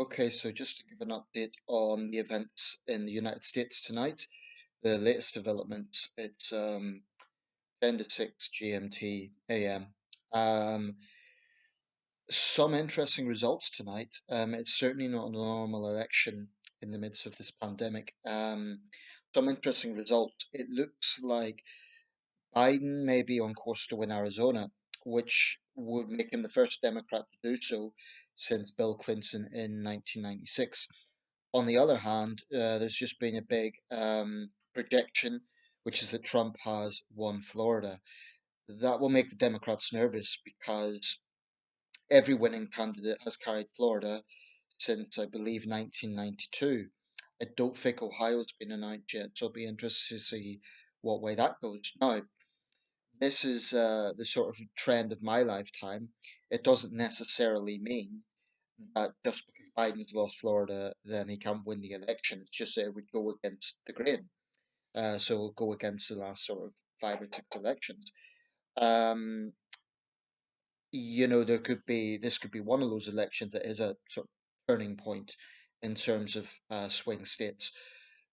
Okay, so just to give an update on the events in the United States tonight, the latest developments, it's 10 to 6 GMT AM. Um, some interesting results tonight. It's certainly not a normal election in the midst of this pandemic. Some interesting results. It looks like Biden may be on course to win Arizona, which would make him the first Democrat to do so since Bill Clinton in 1996. On the other hand, there's just been a big projection, which is that Trump has won Florida. That will make the Democrats nervous because every winning candidate has carried Florida since, I believe, 1992. I don't think Ohio's been announced yet, so I'll be interested to see what way that goes. Now, this is the sort of trend of my lifetime. It doesn't necessarily mean just because Biden's lost Florida, then he can't win the election. It's just that it would go against the grain. So it would go against the last sort of 5 or 6 elections. Um, this could be one of those elections that is a sort of turning point in terms of swing states.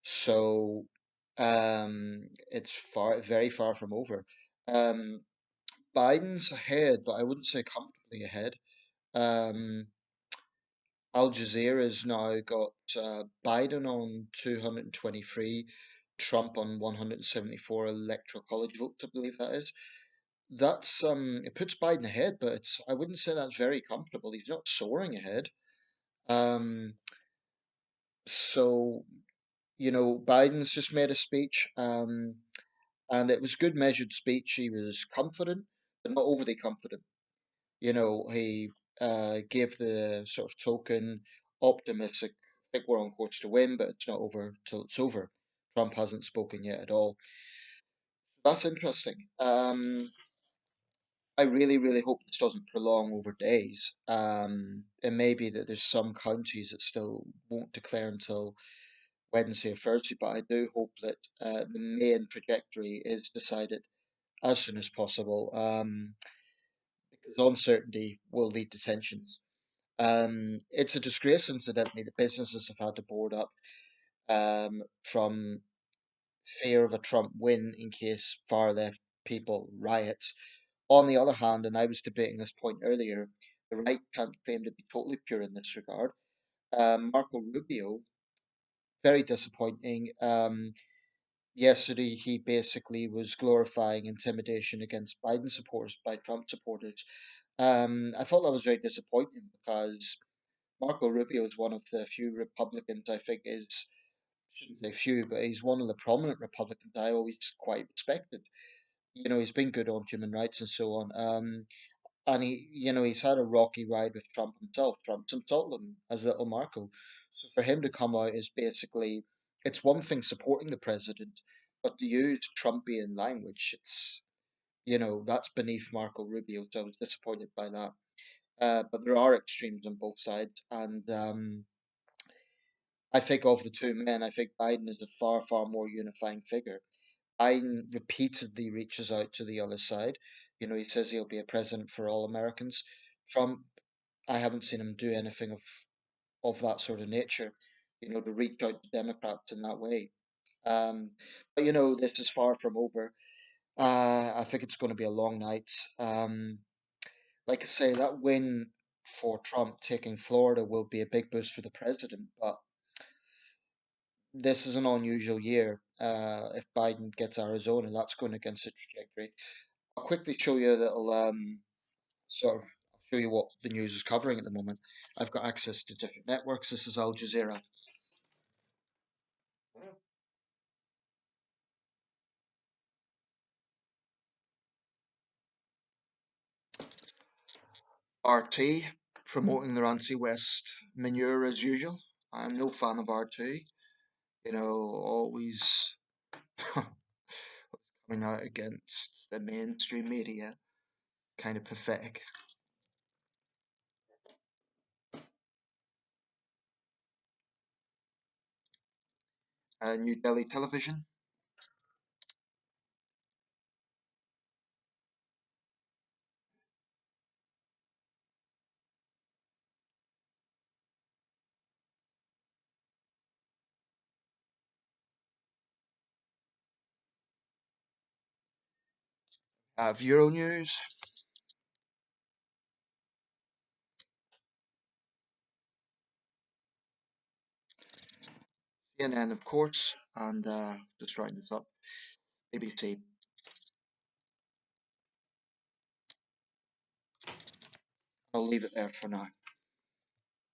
So it's very far from over. Um, Biden's ahead, but I wouldn't say comfortably ahead. Um, Al Jazeera's now got Biden on 223, Trump on 174 electoral college votes, I believe that is. That's it puts Biden ahead, but I wouldn't say that's very comfortable. He's not soaring ahead. Um, so Biden's just made a speech, and it was good measured speech. He was confident, but not overly confident. He gave the sort of token optimistic, I think we're on course to win, but it's not over till it's over. Trump hasn't spoken yet at all. That's interesting. I really, really hope this doesn't prolong over days. It may be that there's some counties that still won't declare until Wednesday or Thursday, but I do hope that the main trajectory is decided as soon as possible, because uncertainty will lead to tensions. It's a disgrace, incidentally, that businesses have had to board up from fear of a Trump win in case far left people riot. On the other hand, and I was debating this point earlier, the right can't claim to be totally pure in this regard. Marco Rubio, very disappointing. Yesterday, he basically was glorifying intimidation against Biden supporters by Trump supporters. I thought that was very disappointing because Marco Rubio is one of the few Republicans I think is, shouldn't say few, but he's one of the prominent Republicans I always quite respected. He's been good on human rights and so on. And he's had a rocky ride with Trump himself. Trump's insulted him as little Marco. So for him to come out is basically, it's one thing supporting the president, but to use Trumpian language, that's beneath Marco Rubio. So I was disappointed by that. But there are extremes on both sides, and I think of the two men, I think Biden is a far, far more unifying figure. Biden repeatedly reaches out to the other side. He says he'll be a president for all Americans. Trump, I haven't seen him do anything of that sort of nature, to reach out to Democrats in that way. Um, but this is far from over. I think it's going to be a long night. Like I say, that win for Trump taking Florida will be a big boost for the president, but this is an unusual year. If Biden gets Arizona, that's going against the trajectory. I'll quickly show you a little sort of show you what the news is covering at the moment. I've got access to different networks. This is Al Jazeera. RT promoting their anti-West manure as usual. I'm no fan of RT. Always coming out against the mainstream media. Kind of pathetic. New Delhi television. Euronews, CNN, of course, and just round this up, ABC. I'll leave it there for now.